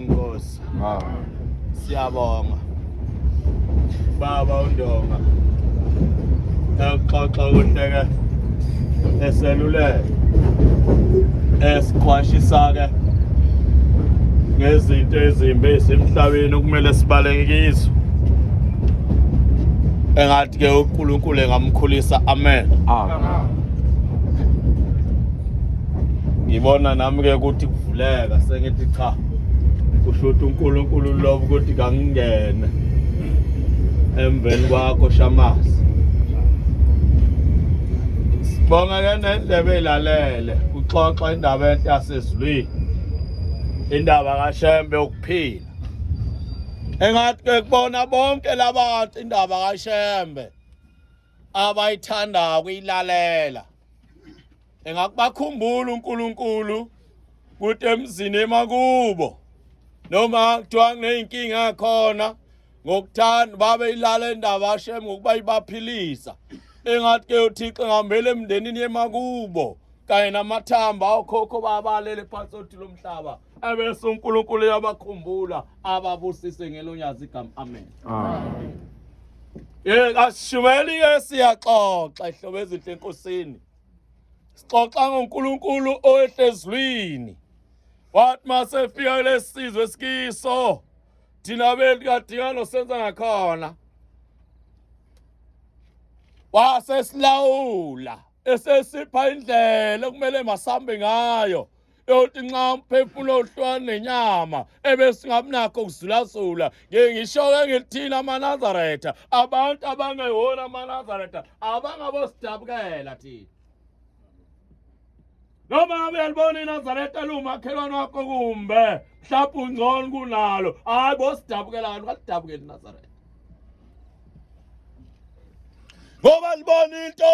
Nkosi. Siyabonga. Baba uNdonga. Exoxa unteke eseluleke. Esiqwashisa ke ngezinto ezimbi esemhlabeni okumele sibaleke kizo. Engathi ke uNkulunkulu engamkhulisa. Amen. Amen. Ngibona nami ke ukuthi kuvuleka sengithi cha. Kushuthi uNkulunkulu lo ukuthi kangingene emveni kwakho Shamasi. Sibonga ke nendlebe ilalele uxoxa indaba enhle yasezulwini. Indaba kaShembe ukuphila. Engathi ke kubona bonke labantu indaba kaShembe abayithanda ukuyilalela. Engakubakhumbula uNkulunkulu ukuthi emzini emakubo noma kuthiwa kuneyinkinga khona ngokuthanda babe ilale indaba kaShembe ngokuba ibaphilisa. Engathi ke uThixo ngihambele emndenini yemakubo kanye namathamba okhokho babalele phansi othi lomhlaba. Ebese uNkulunkulu yabakhumbula ababusise ngelonyazi igama. Amen. Amen. Asishumeli ke siyaxoxa ihlobo ezinhle enkosini. Sixoxa ngoNkulunkulu owehlezulwini. Wathi masefika kulesizwe esikiso thina belikadingalo senza ngakhona. Wasesilawula esesipha indlela okumele masambe ngayo. Yokuthi nxa umphefumulo uhlwana nenyama ebesingabinakho ukuzulazula. Ngisho ke ngithina amaNazaretha abantu abangewona amaNazaretha abangabosidabukela thina. Noma uyalibona iNazaretha lumakhelwane wakho kumbe mhlawumbe ungcono kunalo hayi bosidabukela kanti kalidabukeli iNazaretha. Ngoba libona into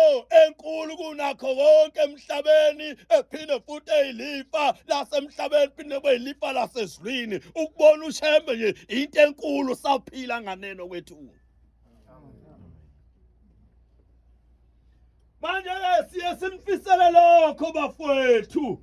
enkulu kunakho konke emhlabeni ephinde futhi eyilifa lasemhlabeni phinde kweyilifa lasezulwini. Ukubona uShembe nje into enkulu saphila nganeno kwethu. Manje ke siye sinifisele lokho bafowethu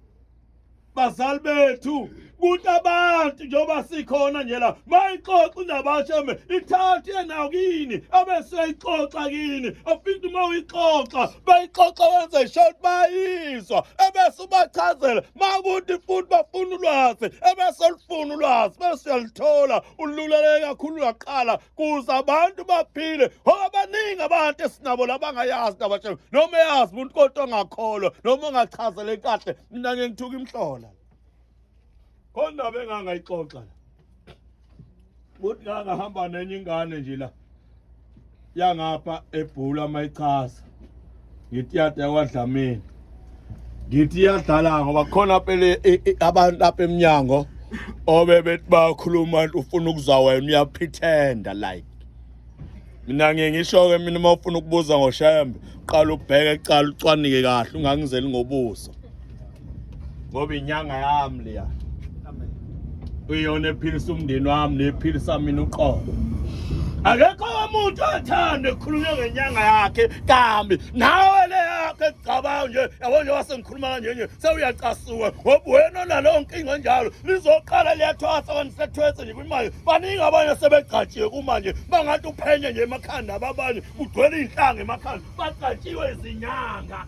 bazali bethu ukuthi abantu njengoba sikhona nje la mayixoxa indaba kaShembe ithathe nawo kini abeseyixoxa kini afike uma uyixoxa bayixoxa wenze short bayizwa ebese ubachazela makuthi futhi bafuna ulwazi ebese lifuna ulwazi bese uyalithola ululeleke kakhulu laqala kuze abantu baphile ngoba baningi abantu esinabo labangayazi indaba kaShembe noma yazi umuntu kodwa ongakholwa noma ongachazele kahle mina ngengithuka imhlola. Khona bengangayixoxa. Uthi ngahamba nenye ingane nje la yangapha eBhula mayichaza ngithi yada kwaDlamini ngithi iyadlala ngoba khona phela abantu lapha eminyango obebethi bakhuluma ufuna ukuzwa wena uyapretenda like mina ngisho ke mina mawufuna ukubuza ngoShembe qala ubheke ecala ucwanike kahle ungangizeli ngobuso ngoba inyanga yami leya uyona ephilisa umndeni wami nephilisa mina uqobo akekho umuntu othanda ukukhuluma ngenyanga yakhe kambi nawe le yakhe ecabanga nje yabo nje wasengikhuluma kanje nje sewuyacasuka ngoba wena nalo nkinga njalo lizoqala liyathwasa abantu sethwese nje kwimali baningi abanye sebecatshiwe kumanje bangathi uphenye nje emakhanda ababanye kugcwele inhlanga emakhanda bacatshiwe izinyanga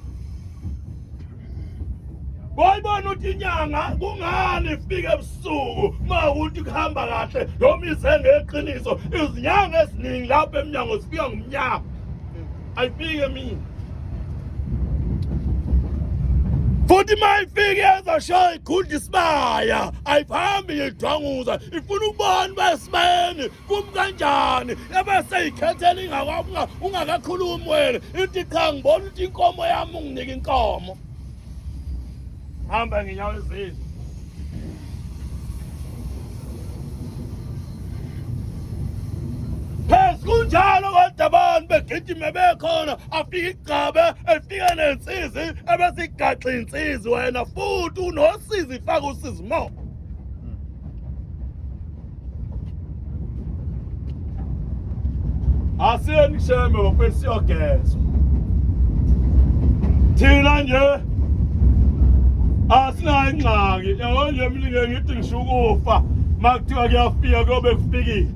Boyibona uthi inyanga kungani ifike ebusuku mawukuthi kuhamba kahle noma ize ngeqiniso izinyanga esiningi lapha eminyango sifika ngomnyaka ayifike mina futhi mayifike yazashoya ikhulda isibaya ayihambi yedwanguza ifuna ukubona besibayeni kumkanjani ebese yikhethela ingakwabunga ungakakhulumi wena ithi cha ngibona ukuthi inkomo yami unginika inkomo hamba ngenyawo ezini phezu kunjalo kodwa abantu begijime bekhona afike igcabe efike nensizi ebese igaxa insizi wena futhi unosizi faka usizi mo asiye nisheme ngokwesiyogezwa thina nje asinayo ingxaki yabo nje mina ngithi ngishukufa makuthiwa kuyafika kuyobe kufikile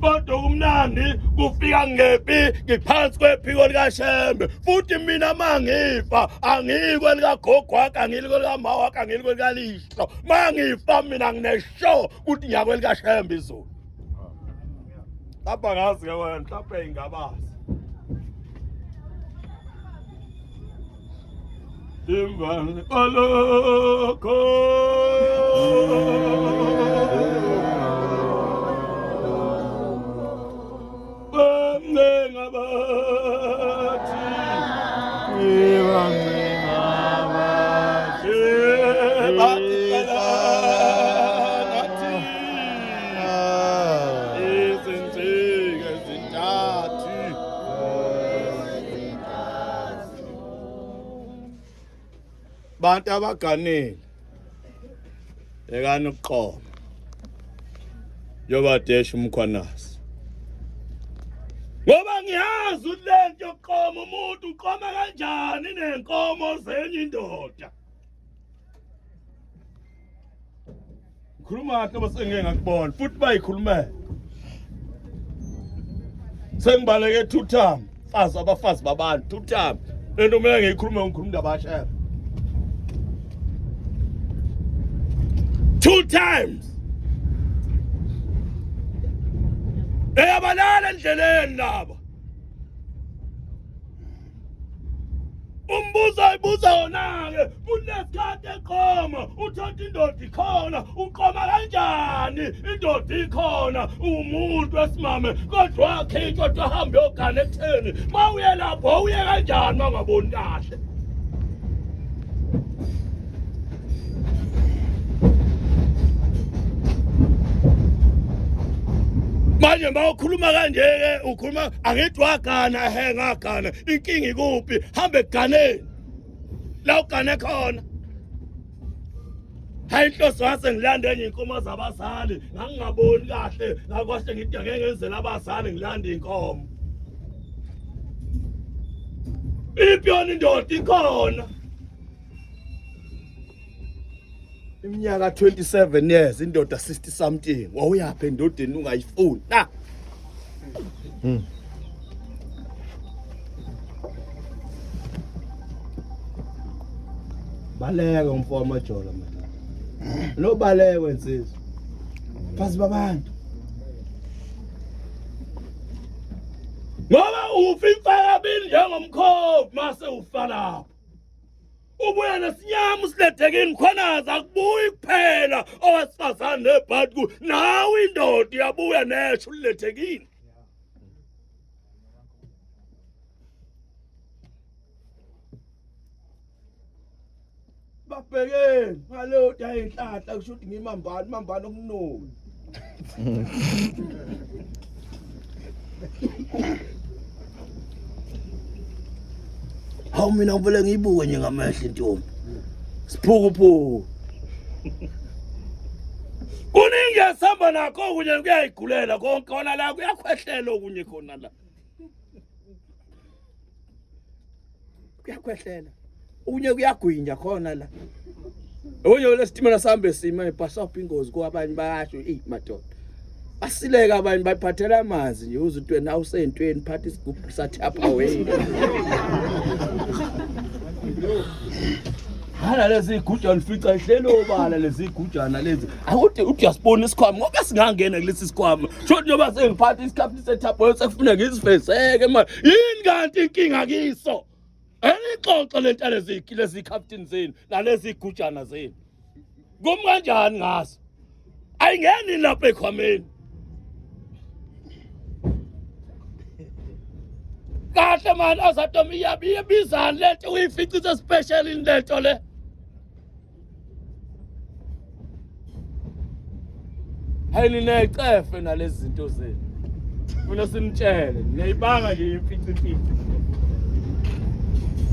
kodwa kumnandi kufika ngephi ngiphansi kwephiko likaShembe futhi mina mangifa angikwe likagogo wakhe angikwe likamawa wakhe angikwe likalishto mangifa mina ngineshow ukuthi nyakwe likaShembe izolo lapha ngazi ke wena mhlawumbe ingabazi Dimban aloko Ngabati bantu abaganile ekani uqobo yobadesha umkhwanasi ngoba ngiyazi ukuthi lento yokuqoma umuntu uqoma kanjani nenkomo zenye indoda ngikhuluma kahle basengeke ngakubona futhi bayikhulumela sengibaleke 2 times abafazi babantu 2 times lento mina ngiyikhuluma ngikhuluma abashaya 2 times eyabalala endleleni laba umbuza ibuza wona-ke kunesikhathi eqoma uthatha indoda ikhona uqoma kanjani indoda ikhona umuntu wesimame kodwa wakhitshwa kodwa ahambe yogana ekutheni ma uye lapho uye kanjani ma ungaboni kahle manje mawukhuluma kanje-ke ukhuluma angithi wagana ngagana inkinga ikuphi hambe eganeni la ugane khona hayi inhloso wase ngilande enye inkomo zabazali ngangingaboni kahle ngakwahle ngithi ngeke ngenzela abazali ngilande inkomo ipiyona indoda ikhona iminyaka 27 years indoda 60 something wawuyapha endodeni ungayifuni na baleke umfowabo majola manje lo baleke insizwa phansi babantu ngoba ufa imfaka bini njengomkhovu mase ufa lapho ubuya nesinyama usilethekini khona akubuyi kuphela owesifazane nebhadi nawe indoda iyabuya nesho ulethekini. Babheke ngaleyo dayihlahla kusho ukuthi ngimambani okunuka. Hawu mina ngivele ngiyibuke nje ngamehlo intombi. Siphukuphuku. Kuningi yasamba nakho kunye kuyayigulela konke khona la kuyakhwehlela okunye khona la. Kuyakhwehlela. Unye kuyagwinya khona la. Onye lesitimela sambe sima ibhasa ingozi kwabanye bayasho madoda. Basileka abanye bayiphathela amanzi nje uze utwe na usentweni phathi isigubhu sathapha away. Hala lezi igujana lifica ihlelo obala lezi igujana lezi. Akuthi uyasibona isikhwama ngoba singangena kulesi sikhwama. Shothi njoba sengiphatha isikhathi sethapha sekufuna ngizifezeke manje. Yini kanti inkinga kiso? Elixoxa lento lezi captain zenu nalezi igujana zenu. Kum kanjani ngaso? Ayingeni lapha ekhwameni. Kahle man azatom iyabizana lento uyificisa special lento le. Hayini necefe nalezi zinto zenu. Mina simtshele ngiyibanga nje imfici.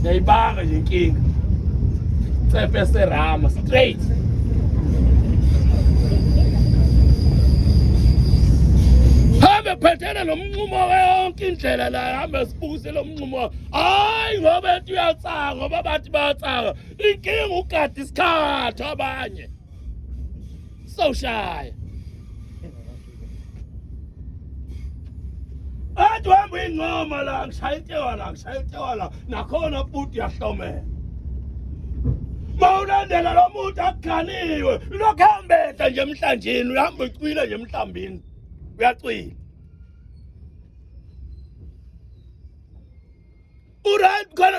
Ngiyibanga nje inkinga. Cefe serama straight. Hambe phethena nomnqumo wonke indlela la hambe sibuze lo mnqumo. Hayi ngoba ethi uyatsanga ngoba bathi bayatsanga. Inkinga ukade isikhathi abanye. Sawushaya. Athi hamba ingoma la ngishaya itewala nakhona futhi yahlomela. Mawulandela lo muntu akukhaniwe lokho hambetha nje emhlanjeni uhamba ucwila nje emhlambini. Uyacwila.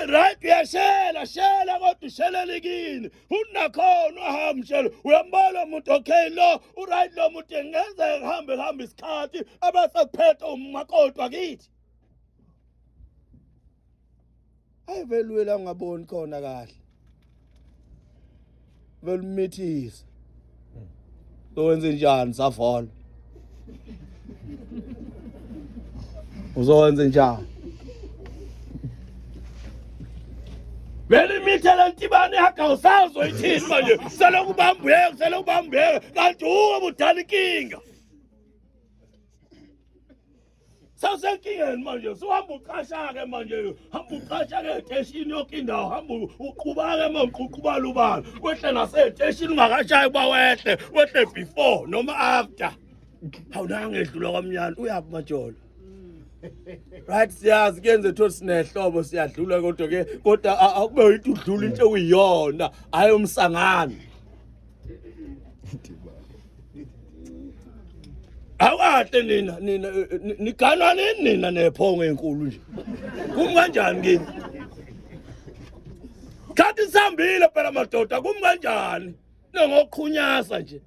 Right uyashela kodwa ushelelekini. Unakhona uhamshela uyambala umuntu okay lo right lo muntu engenzeka hambe isikhathi abasakuphethe umakodwa kithi. Ayivelwela ngaboni khona kahle. Velumithisa. Sowenze njani savala? Uzowenze njani? Vele imithela ntibane yakawusazo ithini manje selokhu ubambuyeke kanti uwe budala inkinga. Sawusenkingeni manje suhamba uqashake manje hamba uqashake eteshini yonke indawo hamba uqhubake uqhubala ubala wehle naseteshini ungakashayi kuba wehle before noma after. Awunanga edlula kwamnyana uyapi majolo. Right siyazi kuyenze thothi sinehlobo siyadlula kodwa akube yithi udlula into uyiyona hayi umsangano. Awukahle nina niganwa nina nephongo enkulu nje. Kum kanjani kini? Khathi sihambile phela madoda kum kanjani? Nengokukhunyaza nje.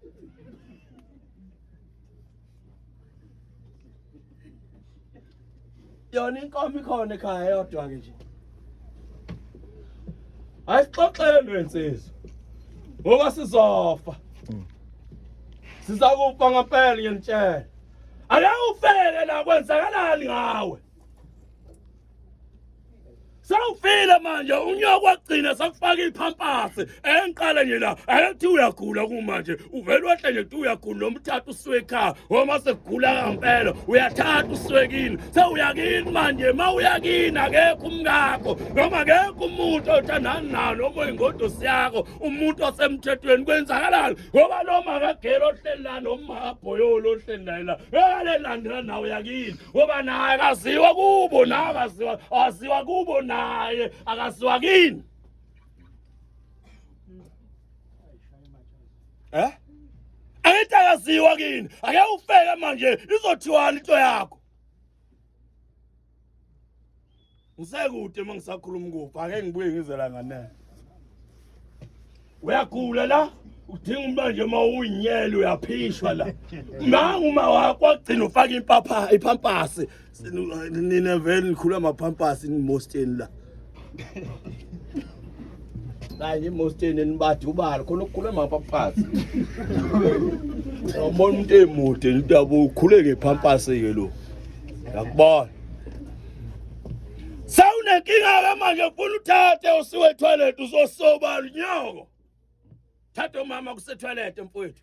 Yona inkomo ikhona ekhaya yodwa ke nje. Ayixoxelwe insizwa. Ngoba sizofa. Sizakufa ngempela ngiyantshela. Ake ufele la kwenzakalani ngawe. Sawufile manje unyoko wagcina sakufaka iphampasi engiqala nje la ayithi uyagula kumanje uvela wehle nje uthi uyagula noma uthatha usiwe ekhaya uma sekugula ngempela uyathatha usiwekini sewuyakini manje mawuyakini akekho umngakho noma akekho umuntu othandana nawo noma ingodosi yakho umuntu osemthethweni kwenzakalani ngoba noma akagero ohleli la noma abhoyolo ohleli la akalandela nawe yakini ngoba naye akaziwa kubo nawe akaziwa kubo naye akasiwa kini. Ayithi akasiwa kini ake ufeke manje izothiwani into yakho. Ngisekude mangisakhuluma kuphi ake ngibuye ngizela ngane. uyagula la udinga manje mawuyinyele uyaphishwa la nangu uma wakho wagcina ufaka ipampasi nina vele nikhula amapampasi nimosteni la kanye imosteni enibathi ubala khona ukukhula amapampasi awubona umuntu emude ndaba ukhule ngepampasi ke lo yakubona sawunenkinga ke manje ufuna uthathe usiwe toilet uzosobala unyoko thatha umama kuse toilet mfowethu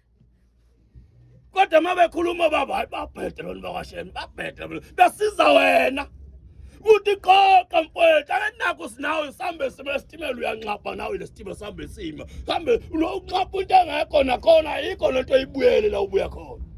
kodwa mabekhuluma baba hayi babhede lona bakwasheni babhede basiza wena uthi qoqa mfowethu akanakho sinawe sambe semestimela uyanqapha nawe lesitime sambe sima sambe unqapha into engekho nakhona ayikho lento oyibuyele la ubuya khona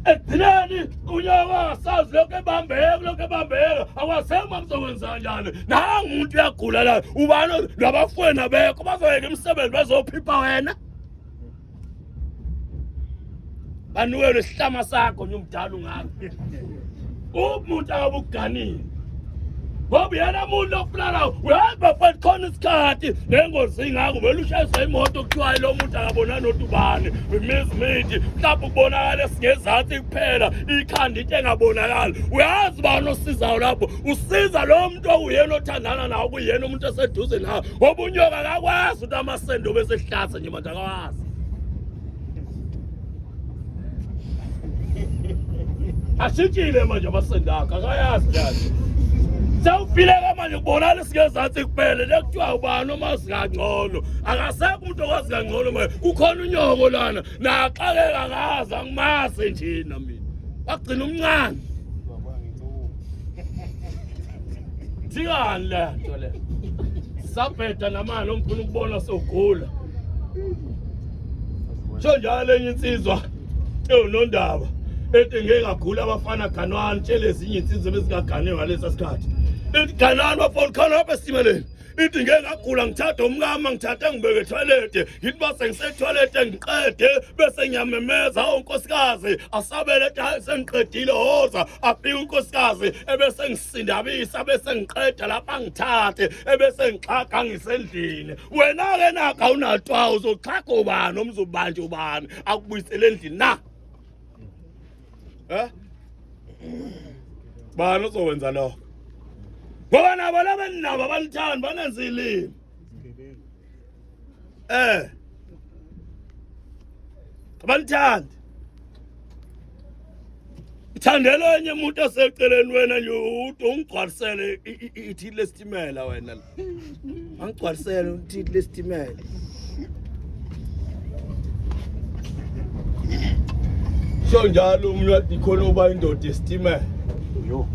Ekthini unyaka sazi lokho ebambeka awasema mzokwenza kanjani nangu umuntu uyagula la ubani labafwena bekho bazoyeka imisebenzi bazophipha wena banuwe lesihlama sakho nyumdala ungaka umuntu akabuganini ngoba yena umuntu ofuna la uyahamba futhi khona isikhathi nengozi ingako vele ushayisa imoto kuthiwa lo muntu akabona notubani imizimithi mhlawumbe ukubonakala esingezansi kuphela ikhanda into engabonakali uyazi bani osizayo lapho usiza lo muntu okuyena othandana nawe kuyena umuntu eseduze nawe ngoba unyoka akakwazi ukuthi amasendo besehlasa nje manje akakwazi ashitshile manje amasendo akho akayazi njani sawufileka manje kubonana singezansi kuphela lekuthiwa ubani omazi kangcono akasekho umuntu okwazi kangcono manje kukhona unyoko lana naxakeka akazi angimazi njena mina wagcina umncane thikani le nto le sabheda namani omkhulu ukubona sogula sho njalo enye insizwa nondaba ethi ngeke agula abafana ganwane tshele ezinye insizwe bezingagane ngalesa sikhathi ithi ganwane bafona khona apha esimeleni ithi ngeke agula ngithatha umkama ngithatha ngibeke toilet ngithi base ngise-toilet ngiqede bese ngiyamemeza unkosikazi asabele ethi sengiqedile hoza afike unkosikazi ebese ngisindabisa bese ngiqeda lapha ngithathe ebese ngixhaga ngisendlini wena-ke nakho awunatwayo uzoxhaga ubani omzobanje ubani akubuyisele endlini na bani uzowenza lokho ngoba nabo labenabo abanithanda banenzile abanithanda ithandela enye umuntu oseceleni wena nje ungigcwalisele ithi lesitimela wena angigcwalisele ithi lesitimela sho njalo umntu ikhona uba indoda esitimela yo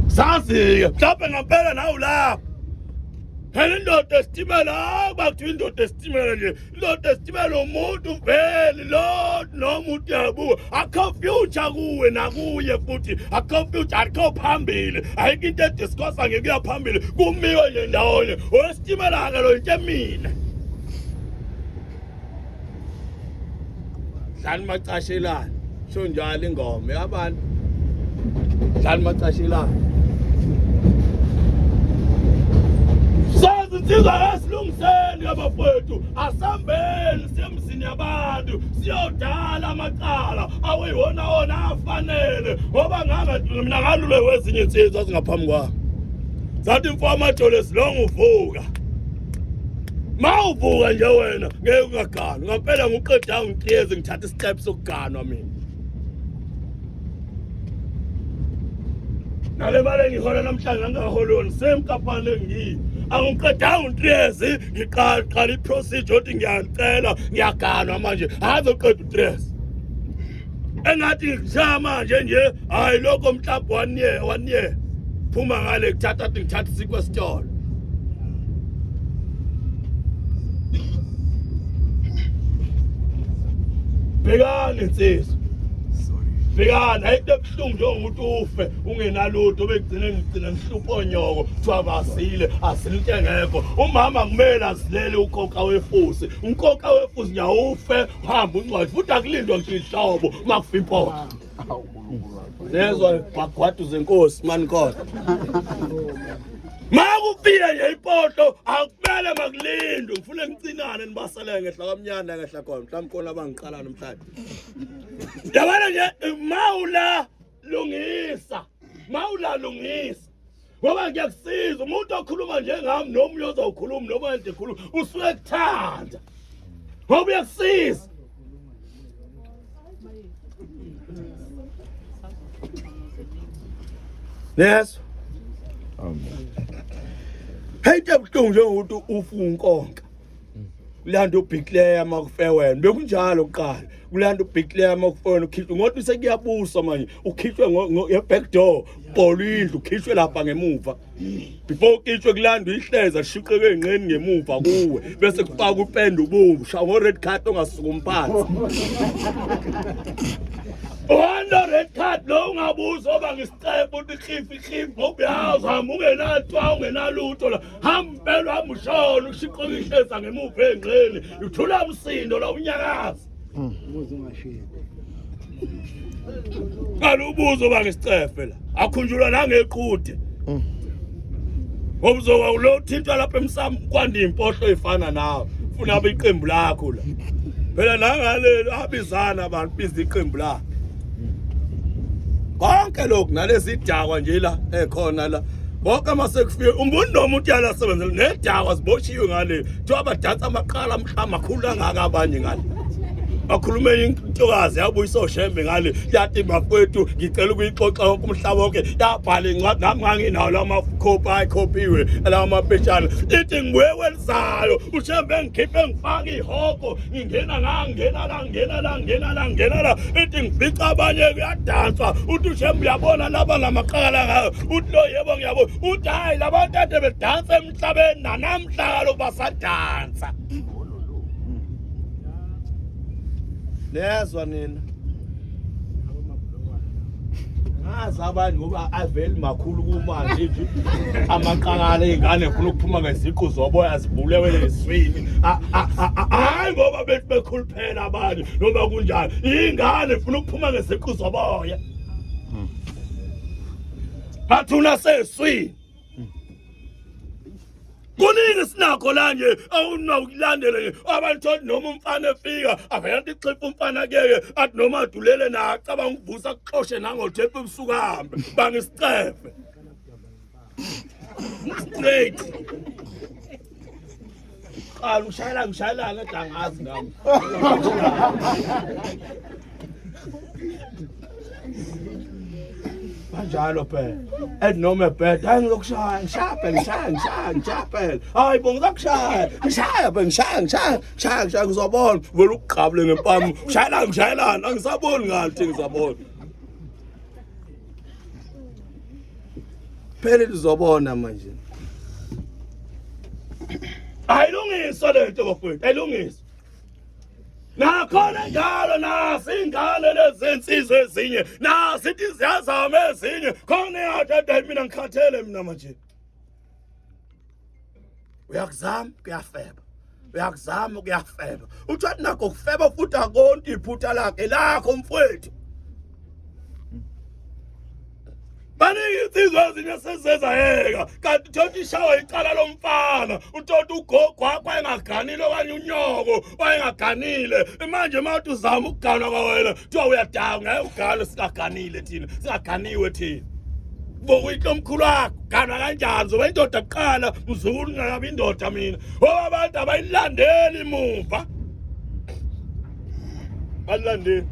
sazi mhlawumbe ngempela nawe lapho phela indoda esitimela bakuthiwa indoda esitimela nje indoda esitimela umuntu vele lo nomuntu yabuka akho future kuwe nakuye futhi akho future akho phambili ayikho into ediscussa ngekuya phambili kumiwe nje ndawonye owesitimela ke lo into emina dlani macashelana sho njalo ingoma yabantu dlani macashelana sazi insizwa esilungiseni abafowethu asambeni semzini yabantu siyodala amacala aweyiwona wona afanele ngoba mina ngalule wezinye insizwa zingaphambi kwami zathi mfowethu amadolo silonga uvuka mawuvuka nje wena ngeke ungagana ngempela nguqeda ngiciyeze ngithatha isiqephu sokuganwa mina nale mali engihola namhlanje ngingaholi semkapane ngiyi angiqeda ngiciyeze ngiqala iprocedure othi ngiyacela ngiyaganwa manje azoqeda ustress engathi ngishaya manje nje hayi lokho mhlawumbe waniye phuma ngale kuthatha ngithatha isikwesitolo bhekani insizwa bhekani ayikho ebuhlungu njengokuthi ufe ungenalutho bekugcine ngihlupha onyoko kuthiwa basile asilute ngekho umama kumele azilele ukhokha wefusi umkhokha wefusi nyawufe uhamba uncwadi futhi akulindwa nje ihlobo makufa impova Nezwa bagwadu zenkosi mani khona. Makufika nje ipoto akumele makulindwe ngifuna ngcinane nibasele ngehla kamnyanda ngehla khona mhlawumbe khona abangiqala namhlanje. Yabona nje mawula lungisa ngoba ngiyakusiza umuntu okhuluma njengami nomunye ozawukhuluma noma nje khuluma usuke kuthanda ngoba uyakusiza. Yes. Hey tabuhlungu njengokuthi ufunkonka. Ulanda ubhiclare makufe wena. Bekunjalo kuqala. Ulanda ubhiclare makufona ukhishwe ngoba sekuyabusa manje. Ukhishwe ngeback door, polindlu ukhishwe lapha ngemuva. Before ukhishwe kulandwa ihleza shiqeke enqeni ngemuva kuwe bese kufaka upende ubomvu, shawo red card ongasukuma phansi. Wanda red card lo ungabuza oba ngisicebe ukuthi ikhifi ngobuyazi hamba ungenatwa ungenalutho la hambelwa hamshona ushiqoka ihleza ngemuva enqeni uthula umsindo la unyakaza umuzi ungashiya kalubuzo oba ngisicebe la akhunjulwa nangeqhude ngobuzowa lo thintwa lapha emsamo kwanda impohlo efana nawe ufuna abe iqembu lakho la phela nangalelo abizana abantu biza iqembu lakho. Konke lokhu nalezi dakwa nje la ekhona la bonke masekufika umuntu nomuntu yala sebenzela nedakwa siboshiwe ngale kuthiwa abadansa amaqala amakhulu angaka abanye ngale bakhulume intokazi yabuyisa oshembe ngale yathi bafowethu ngicela ukuyixoxa wonke umhlaba wonke yabhala incwadi nami nganginawo la makhophi ayikhopiwe la maphetshana ithi ngibuye kwelizayo ushembe ngikhiphe ngifake ihoko ngingena la ithi ngifica abanye kuyadanswa uthi ushembe uyabona laba lamaqala ngayo uthi lo yebo ngiyabona uthi hayi labantu ade bedansa emhlabeni namhla lo basadansa. Nezwa nina ngazi abantu ngoba aveli makhulu kumanje nje amaqala ezingane ufuna ukuphuma ngeziqu zoboya zibulewe eswini hayi ngoba bethi bekhuluphela abantu noma kunjani ingane ufuna ukuphuma ngeziqu zoboya bathuna seswini kuningi sinakho la nje awunakulandele abantu noma umfana efika avela ixhepha umfana keke athi noma adulele na acabanga ukuvusa kuxoshe nangothepe ebusuku hambe bangisicefe straight ushayela ngedangazi ngami Banjalo phela enoma ebheda hayi ngizokushaya ngishaya hayi bonga ngishaya ngizobona vele ukuqhabule ngempama ngishayelana angisaboni ngathi ngizabona phela lizobona manje ayilungiswa lento bafowethu ayilungiswa nakhona njalo nasi ingane lezinsizwe ezinye nasithi ziyazama ezinye khona yathi mina ngikhathele mina manje uyakuzama kuyafeba uthi wathi nakho kufeba futhi akonke iphutha lakho mfowethu baningi insizwe ezinye sezezayeka kanti thothi ishawa icala lomfana uthotha ugogo wakho wayengaganile okanye unyoko wayengaganile manje mawuthi uzama ukuganwa kwawena kuthiwa uyadaka ngeke ugane singaganile thina singaganiwe thina bokuyitlo mkhulu wakho ganwa kanjani zoba indoda kuqala mzukulu ngakabi indoda mina ngoba abantu abayilandeli imuva balandeli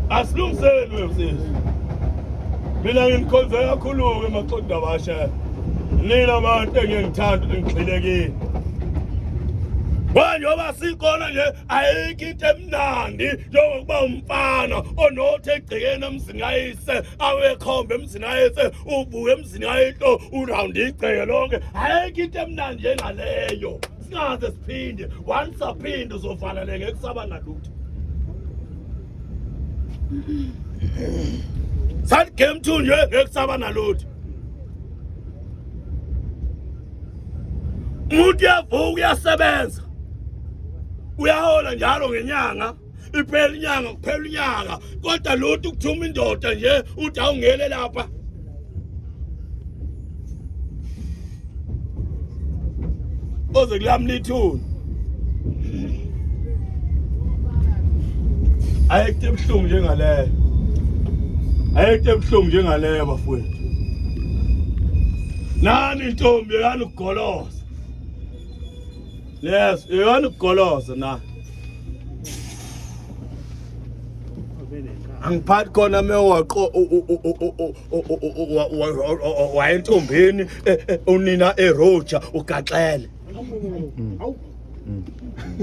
asilungiseni wemsisi mina nginikhonze kakhulu-ke emaqondo abasha nina abantu engiyengithanda ngigxilekile njengoba sikhona nje ayikho into emnandi njengokuba umfana onothi egcekeni emzini kayise awekhombe emzini kayise uvuke emzini kayihlo urawundi igceke lonke ayikho into emnandi njengaleyo singaze siphinde once aphinde uzovalele ngeke kusaba nalutho sathi game 2 nje ngeke kusaba nalutho umuntu uyavuka uyasebenza uyahola njalo ngenyanga iphela inyanga kuphela unyaka kodwa lothu kuthuma indoda nje uthi awungele lapha oze kulamlithuni ayekho ebuhlungu njengaleyo ayekho ebuhlungu njengaleyo bafowethu nani intombi yakani ukugoloza yes yakani ukugoloza na angiphathi khona mewaqo wayentombini unina eRoja ugaxele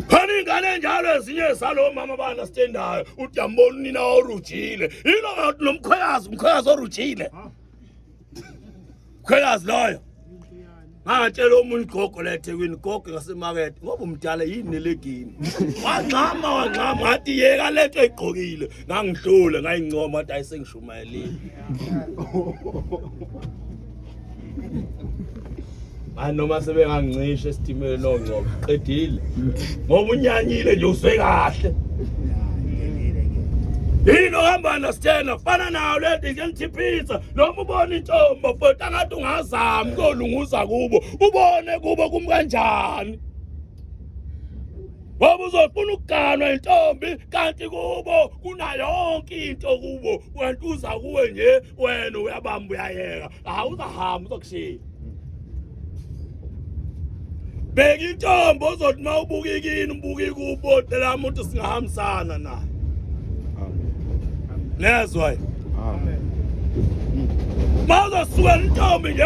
khona ingane njalo ezinye salo mama bana stendayo uthi yambona unina orujile yilo nomkhwayazi orujile mkhwayazi loyo ngatshela omunye igogo leThekwini igogo ngasemarket ngoba umdala yini nelegini wangxama ngathi yeka letho egqokile ngangihlule ngayincoma athi ayisengishumayelile noma sebengangicisha esitimele nongcobo qedile ngoba unyanyile nje uswe kahle yini ohamba nasithena fana nawo lento ngiyangithiphiza noma ubona intombi futhi angathi ungazami kolunguza kubo ubone kubo kumkanjani ngoba uzofuna ukuganwa intombi kanti kubo kuna yonke into kubo kanti uza kuwe nje wena uyabamba uyayeka awuzahamba uzokushiya beka intombi ozothi mawubukikini ubuki kubo dela umuntu singahambisana naye nezwa amen mawuzosuka intombi nje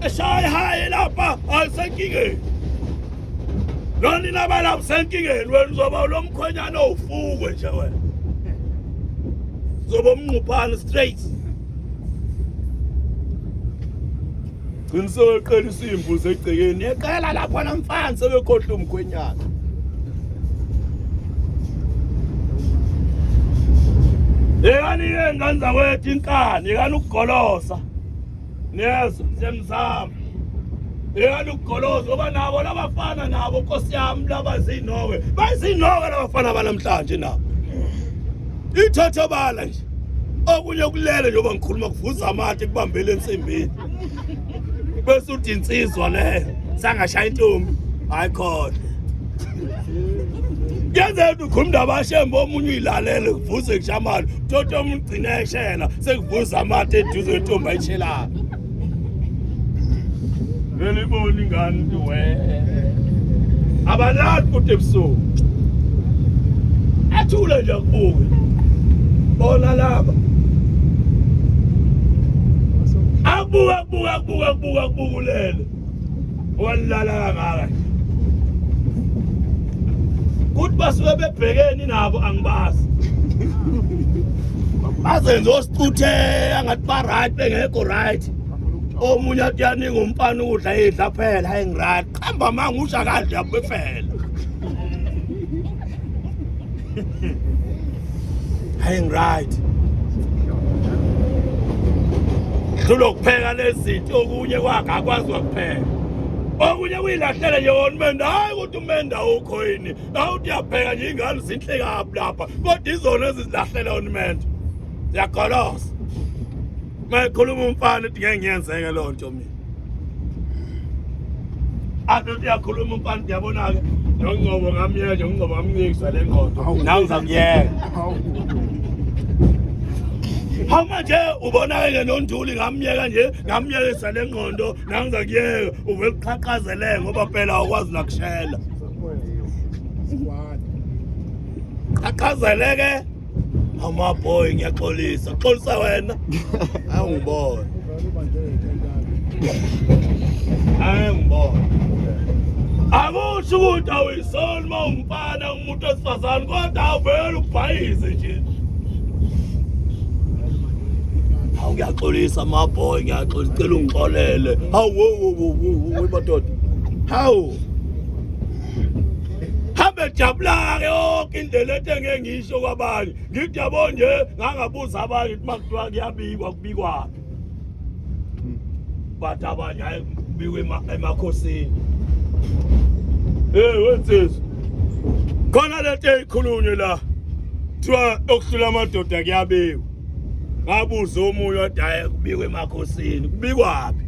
eshaya hayi lapha ayisenkingeni lona inabalapha senkingeni wena uzoba lo mkhonyana owufukwe nje wena uzoba umnquphane straight Qiniseke qela isimbuzi egcekeni eqela lapha namfana sebekhohle umkhwenyana Yekani ingane zakwethu inkani yekani ukugolosa Nezo semzama Yekani ukugolosa ngoba nabo labafana nabo Nkosi yami labazinoke bazinoke labafana banamhlanje nabo Ithathobala nje okunye kulele njengoba ngikhuluma kuvuza amathe kubambele ensimbini bese uthi insizwa leyo sangashaya intombi hayi khona Yenze ukhuluma abashembo omunye uyilalele kuvuze kushamala toto umgcine eshela sekuvuza amathe eduze intombi ayishelayo Vele ibona ingane we Abanati kude ebusuku Athule nje kubuke Bona laba Abuka kulele Walala kangaka Kuthi basuke bebhekeni nabo angibazi Bazenze osicuthe angathi ba right bengekho right Omunye athi yaninga umfana udla edla phela hayi ngiright qhamba manga usha kadle yabefela hayi ngiright Kulokupheka lezinto okunye kwakhe akwazi ukupheka okunye kuyilahlele nje wonmenda hayi ukuthi umenda ukho yini awuthi yapheka nje ingane zinhle kabi lapha kodwa izona ezilahlele wonmenda yakolosa mayikhuluma umfana uthi ngeke ngiyenzeke lo nto mina athi yakhuluma umfana uyabona ke nongcobo ngamyeke nje ungcobo ngamnikisa le ngqondo nawe uzakuyeka Manje ubona ke noNduli ngamyeka nje ngamyekisa le ngqondo nangizakuyeka uvela uqhaqhazele ngoba phela awukwazi nakushela Qhaqhazele ke amaboy ngiyaxolisa xolisa wena awungibona Akusho ukuthi awuyisona uma umfana umuntu wesifazane kodwa awuvela ubhayise nje Ngiyaxolisa maboy ngiyaxolisa cela ungixolele hawu madoda hawu hambe jabula ke yonke indlela ethenge ngisho kwabanye ngithi yabo nje ngangabuza abanye ukuthi makuthiwa kuyabikwa kubikwaphi bathi abanye hayi kubikwe emakhosini wenzisa khona lento eyikhulunywe la Kuthiwa okuhlula amadoda kuyabiwa. Ngabuza omunye odaye kubikwe emakhosini. Kubikwaphi?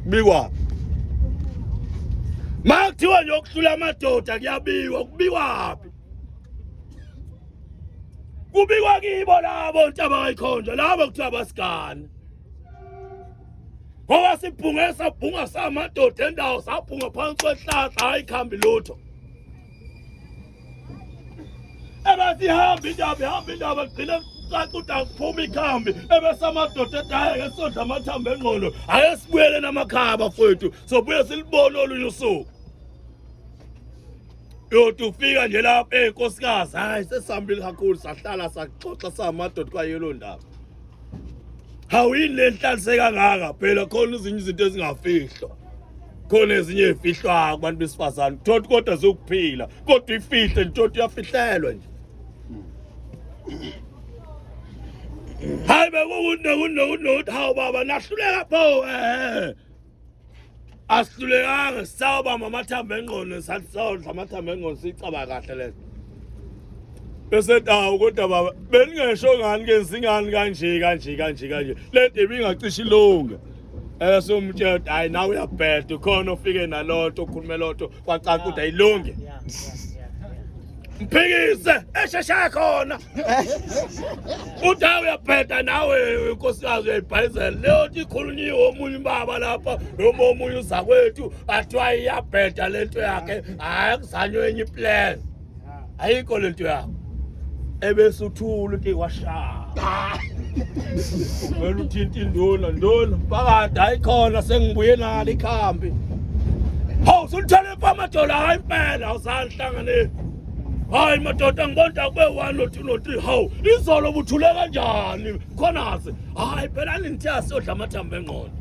Kubikwaphi? Makuthiwa nje okuhlula amadoda kuyabiwa, kubikwaphi? Kubikwa kibo labo ntaba kayikhonja, labo kuthiwa basigane. Ngoba sabhunga samadoda endawo, sabhunga phansi kwehlahla, hayi khambi lutho. Ebathi hamba indaba gcina cacuda kuphuma ikhambi ebese amadoda edayeke sondla amathambo engqondo ake sibuyele namakhaba mfowethu sobuye silibone olunye usuku. Yothi ufika nje lapha enkosikazi hayi sesihambile kakhulu sahlala saxoxa samadoda kwayelo ndaba. Hawu yini lenhlalise kangaka phela khona izinye izinto ezingafihlwa. Khona ezinye ezifihlwa kubantu besifazane thothi kodwa zokuphila kodwa ifihle ntothi yafihlelwa nje. Hayi bekunokuthi hawu baba nahluleka pho asihlulekanga sawubamba amathambo engqondo sasondla amathambo engqondo sicaba kahle lezo. Bese dawu kodwa baba beningesho ngani ke singani kanje lento ibingacisha ilunga. Somtshela hayi nawe uyabheda khona ufike nalonto ukhulume lonto kwacaca ukuthi ayilungi. Mphikise esheshaya khona. Udawu uyabheda nawe inkosikazi uyayibhayizela leyo ikhulunyiwe omunye ubaba lapha noma omunye uzakwethu athiwa iyabheda lento yakhe hayi kuzanywe enye iplan. Ayikho lento yakho. Ebese uthula uthi washaya. Wena uthinta induna phakathi ayikhona sengibuye nalo ikhambi. Hawu sulithole pha amadola hayi impela awusahlangane. Hayi madoda ngibona kube 1 no 2 no 3 hawu izolo buthule kanjani khona se hayi phela nithiya siyodla amathambo engqondo.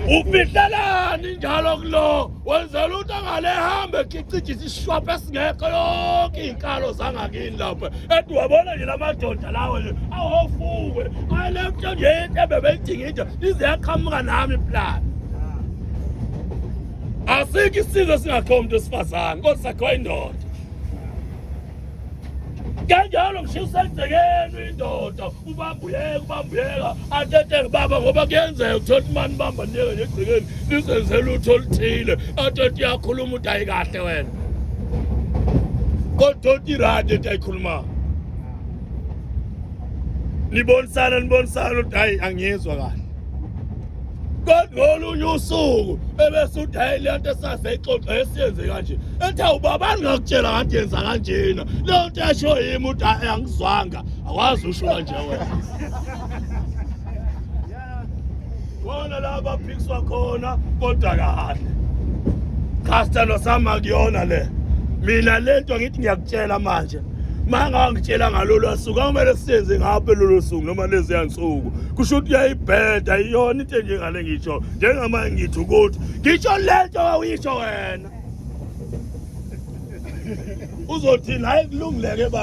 Ufihlelani njalo kulo wenzela ukuthi angale hambe ekhicijisa isishwapha esingekho yonke inkalo zangakini lapha ethi wabona nje lamadoda lawo nje awofukwe ayilento nje into bebeyidinga into ize yaqhamuka nami plan. Asikho isizwe singakho umuntu esifazane kodwa sakho indoda. Kanjalo ngishisenzekeni indoda ubambuyeka athethe baba ngoba kuyenzeka ukuthola imani bamba nike ngegcikeni lisenzela utho oluthile athethe yakhuluma ukuthi ayikahle wena. Kodwa iradi ethi ayikhuluma. Nibonisana ukuthi hayi angiyezwa kahle. Kodwa ngolunye usuku ebese uthi hayi lento esaseyixoxa esiyenze kanje ethi awubaba ngakutshela ngathi yenza kanjena leyo nto yasho yimi uthi angizwanga akwazi usho kanje wena. Wona laba phikiswa khona kodwa kahle Caster nosama kuyona le mina lento ngithi ngiyakutshela manje manga ngitshela ngalolu suku kumele siyenze ngaphe lolu suku noma lezi yansuku kusho ukuthi uyayibheda iyona into nje ngale ngisho njengamanje ngithi ukuthi ngisho lento awuyisho wena uzothini hayi kulungileke.